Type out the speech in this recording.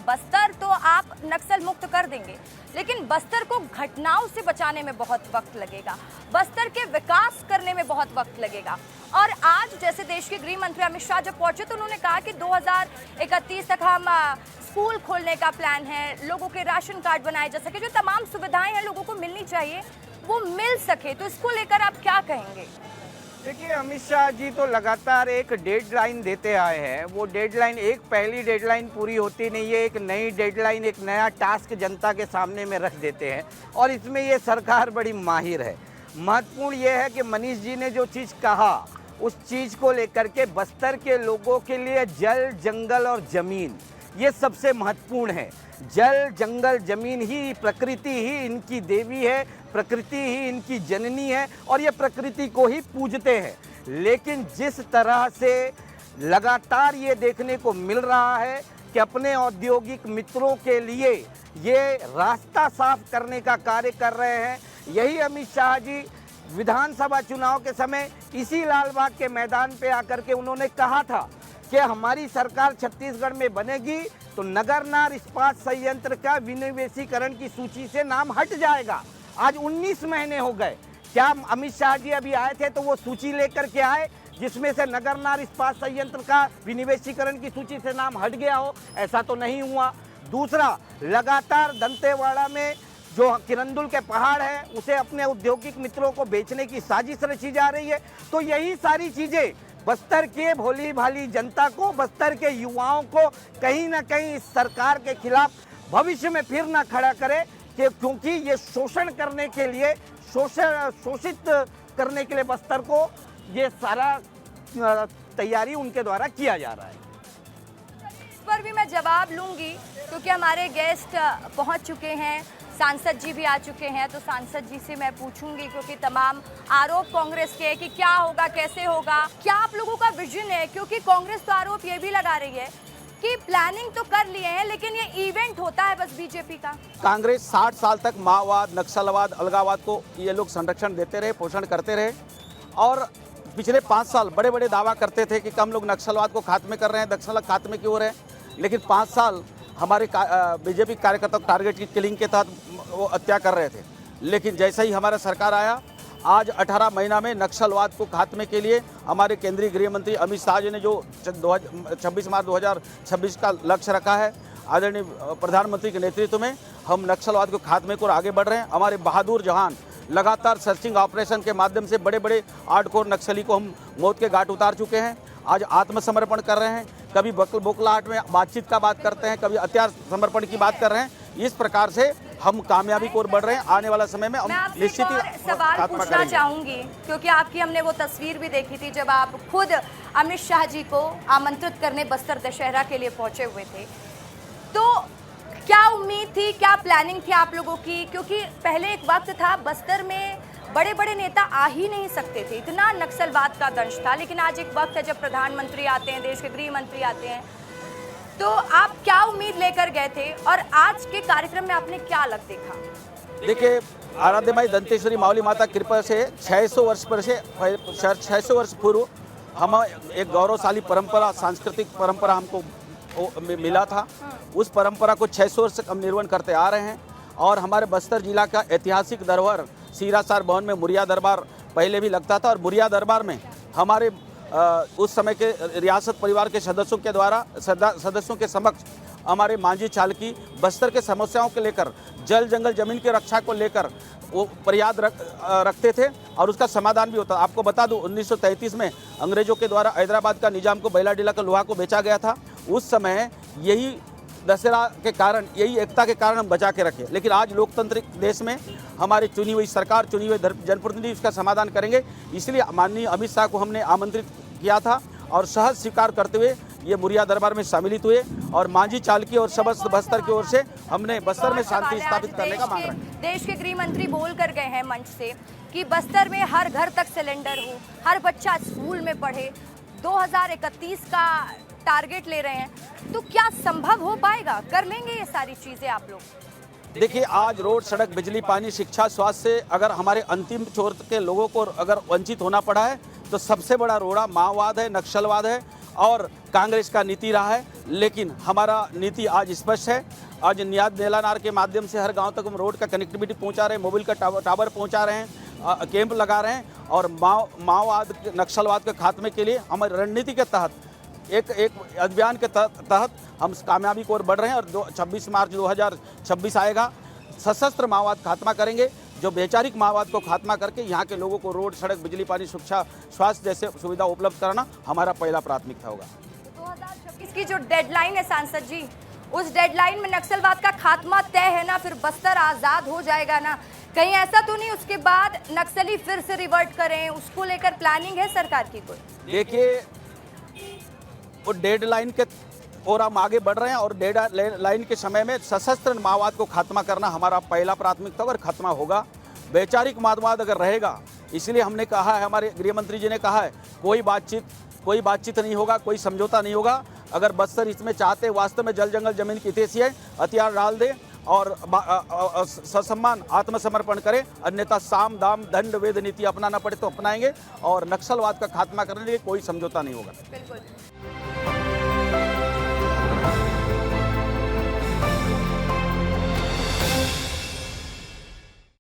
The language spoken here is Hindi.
बस्तर तो आप नक्सल मुक्त कर देंगे, लेकिन बस्तर को घटनाओं से बचाने में बहुत वक्त लगेगा, बस्तर के विकास करने में बहुत वक्त लगेगा। और आज जैसे देश के गृह मंत्री अमित शाह जब पहुंचे तो उन्होंने कहा कि 2031 तक हम स्कूल खोलने का प्लान है, लोगों के राशन कार्ड बनाए जा सके, जो तमाम सुविधाएं हैं लोगों को मिलनी चाहिए वो मिल सके। तो इसको लेकर आप क्या कहेंगे? देखिए, अमित शाह जी तो लगातार एक डेडलाइन देते आए हैं। वो डेडलाइन, एक पहली डेडलाइन पूरी होती नहीं है, एक नई डेडलाइन, एक नया टास्क जनता के सामने में रख देते हैं और इसमें ये सरकार बड़ी माहिर है। महत्वपूर्ण ये है कि मनीष जी ने जो चीज़ कहा उस चीज़ को लेकर के बस्तर के लोगों के लिए जल, जंगल और ज़मीन ये सबसे महत्वपूर्ण है। जल, जंगल, ज़मीन ही, प्रकृति ही इनकी देवी है, प्रकृति ही इनकी जननी है और ये प्रकृति को ही पूजते हैं। लेकिन जिस तरह से लगातार ये देखने को मिल रहा है कि अपने औद्योगिक मित्रों के लिए ये रास्ता साफ करने का कार्य कर रहे हैं, यही अमित शाह जी विधानसभा चुनाव के समय इसी लालबाग के मैदान पे आकर के उन्होंने कहा था कि हमारी सरकार छत्तीसगढ़ में बनेगी तो नगरनार इस्पात संयंत्र का विनिवेशीकरण की सूची से नाम हट जाएगा। आज 19 महीने हो गए, क्या अमित शाह जी अभी आए थे तो वो सूची लेकर के आए जिसमें से नगरनार इस्पात संयंत्र का विनिवेशीकरण की सूची से नाम हट गया हो? ऐसा तो नहीं हुआ। दूसरा, लगातार दंतेवाड़ा में जो किरंदुल के पहाड़ है उसे अपने औद्योगिक मित्रों को बेचने की साजिश रची जा रही है। तो यही सारी चीज़ें बस्तर के भोली भाली जनता को, बस्तर के युवाओं को कहीं ना कहीं इस सरकार के खिलाफ भविष्य में फिर ना खड़ा करे कि क्योंकि ये शोषण करने के लिए, शोषित करने के लिए बस्तर को ये सारा तैयारी उनके द्वारा किया जा रहा है। इस पर भी मैं जवाब लूंगी क्योंकि हमारे गेस्ट पहुंच चुके हैं, सांसद जी भी आ चुके हैं, तो सांसद जी से मैं पूछूंगी क्योंकि तमाम आरोप कांग्रेस के हैं कि क्या होगा, कैसे होगा, क्या आप लोगों का विजन है? क्योंकि कांग्रेस तो आरोप ये भी लगा रही है कि प्लानिंग तो कर लिए हैं लेकिन ये इवेंट होता है बस बीजेपी का। कांग्रेस 60 साल तक माओवाद, नक्सलवाद, अलगाववाद को ये लोग संरक्षण देते रहे, पोषण करते रहे और पिछले 5 साल बड़े बड़े दावा करते थे कि हम लोग नक्सलवाद को खात्मे कर रहे हैं, नक्सल खात्मे की ओर है। लेकिन 5 साल हमारे बीजेपी कार्यकर्ता टारगेट की किलिंग के तहत वो हत्या कर रहे थे। लेकिन जैसे ही हमारा सरकार आया, आज 18 महीना में नक्सलवाद को खात्मे के लिए हमारे केंद्रीय गृह मंत्री अमित शाह जी ने जो 26 मार्च 2026 का लक्ष्य रखा है, आदरणीय प्रधानमंत्री के नेतृत्व में हम नक्सलवाद को खात्मे को आगे बढ़ रहे हैं। हमारे बहादुर जवान लगातार सर्चिंग ऑपरेशन के माध्यम से बड़े बड़े हार्डकोर नक्सली को हम मौत के घाट उतार चुके हैं। आज आत्मसमर्पण कर रहे हैं, कभी बोखलाहट में बातचीत का बात करते हैं, कभी हथियार समर्पण की बात कर रहे हैं। इस प्रकार से हम कामयाबी की ओर बढ़ रहे हैं। आने वाला समय में हम निश्चित ही सवाल पूछना चाहूंगी क्योंकि आपकी हमने वो तस्वीर भी देखी थी जब आप खुद अमित शाह जी को आमंत्रित करने बस्तर दशहरा के लिए पहुंचे हुए थे। तो क्या उम्मीद थी, क्या प्लानिंग थी आप लोगों की? क्योंकि पहले एक वक्त था बस्तर में बड़े बड़े नेता आ ही नहीं सकते थे, इतना नक्सलवाद का दंश था। लेकिन आज एक वक्त है जब प्रधानमंत्री आते हैं, देश के गृह मंत्री आते हैं, तो आप क्या उम्मीद लेकर गए थे और आज के कार्यक्रम में आपने क्या अलग देखा? देखिए, आराध्य माई दंतेश्वरी मावली माता कृपा से 600 वर्ष पूर्व हम एक गौरवशाली परंपरा, सांस्कृतिक परंपरा हमको मिला था। उस परंपरा को 600 वर्ष हम निर्वहन करते आ रहे हैं और हमारे बस्तर जिला का ऐतिहासिक धरोहर सीरासार भवन में मुरिया दरबार पहले भी लगता था और मुरिया दरबार में हमारे उस समय के रियासत परिवार के सदस्यों के द्वारा सदस्यों के समक्ष हमारे मांझी चालकी बस्तर के समस्याओं को लेकर, जल, जंगल, जमीन की रक्षा को लेकर वो फरियाद रखते थे और उसका समाधान भी होता। आपको बता दूं, 1933 में अंग्रेजों के द्वारा हैदराबाद का निजाम को बैलाडीला का लोहा को बेचा गया था। उस समय यही दशहरा के कारण, यही एकता के कारण हम बचा के रखे। लेकिन आज लोकतांत्रिक देश में हमारी चुनी हुई सरकार, चुनी हुई जनप्रतिनिधि इसका समाधान करेंगे। इसलिए माननीय अमित शाह को हमने आमंत्रित किया था और सहज स्वीकार करते हुए ये मुरिया दरबार में शामिलित हुए और मांझी चालकी और समस्त बस्तर की ओर से हमने बस्तर में शांति स्थापित करने का मांग रहे हैं। देश के गृह मंत्री बोल कर गए हैं मंच से कि बस्तर में हर घर तक सिलेंडर हो, हर बच्चा स्कूल में पढ़े, 2031 का टारगेट ले रहे हैं। तो क्या संभव हो पाएगा? कर लेंगे ये सारी चीजें आप लोग? देखिए, आज रोड, सड़क, बिजली, पानी, शिक्षा, स्वास्थ्य से अगर हमारे अंतिम छोर के लोगों को अगर वंचित होना पड़ा है तो सबसे बड़ा रोड़ा माओवाद है, नक्सलवाद है और कांग्रेस का नीति रहा है, लेकिन हमारा नीति आज स्पष्ट है। आज नियाद नेलानार के माध्यम से हर गांव तक हम रोड का कनेक्टिविटी पहुंचा रहे हैं, मोबाइल का टावर पहुंचा रहे हैं, कैंप लगा रहे हैं और माओवाद नक्सलवाद के खात्मे के लिए हमारी रणनीति के तहत एक अभियान के तहत हम कामयाबी की ओर बढ़ रहे हैं। और 26 मार्च 2026 आएगा, सशस्त्र माओवाद खात्मा करेंगे, जो वैचारिक माओवाद को खात्मा करके यहाँ के लोगों को रोड, सड़क, बिजली, पानी, शिक्षा, स्वास्थ्य जैसे सुविधा उपलब्ध कराना हमारा पहला प्राथमिकता होगा। 2026 की जो डेडलाइन है सांसद जी, उस डेडलाइन में नक्सलवाद का खात्मा तय है ना, फिर बस्तर आज़ाद हो जाएगा ना? कहीं ऐसा तो नहीं उसके बाद नक्सली फिर से रिवर्ट करें, उसको लेकर प्लानिंग है सरकार की कोई? देखिए, वो डेडलाइन के और हम आगे बढ़ रहे हैं और डेडलाइन के समय में सशस्त्र माओवाद को खात्मा करना हमारा पहला प्राथमिकता और खात्मा होगा। वैचारिक माओवाद अगर रहेगा, इसलिए हमने कहा है, हमारे गृह मंत्री जी ने कहा है, कोई बातचीत नहीं होगा, कोई समझौता नहीं होगा। अगर बस्तर इसमें चाहते वास्तव में जल जंगल जमीन की हितैषी है, हथियार डाल दे और ससम्मान आत्मसमर्पण करें, अन्यथा साम दाम दंड वेद नीति अपनाना पड़े तो अपनाएंगे और नक्सलवाद का खात्मा करने के लिए कोई समझौता नहीं होगा। बिल्कुल।